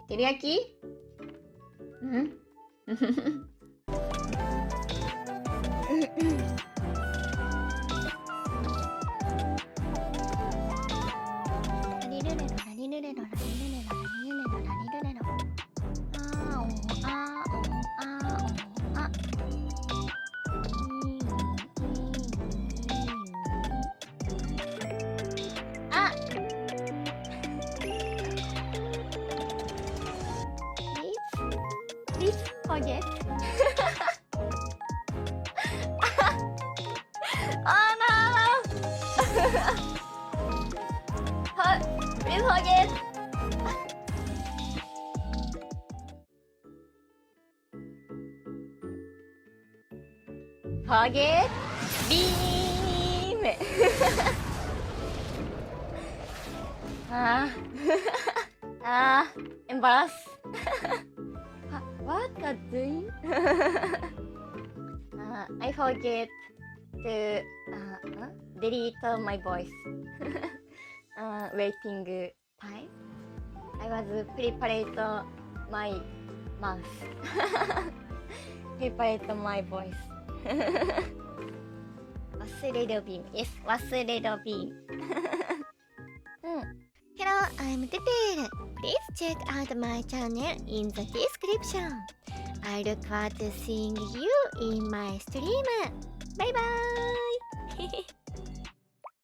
照り焼き？んラリルレロラリルレロラリルレロラリルレロラリルレロあーおあーおあーおああ Please forget oh no please forget forget beam embarrass what are doing I forget to delete my voice waiting time I was prepared my mouth prepared my voice 忘れるビーム yes 忘れるビームHello, I'm Tetel. Please check out my channel in the description. I look forward to seeing you in my stream. Bye bye!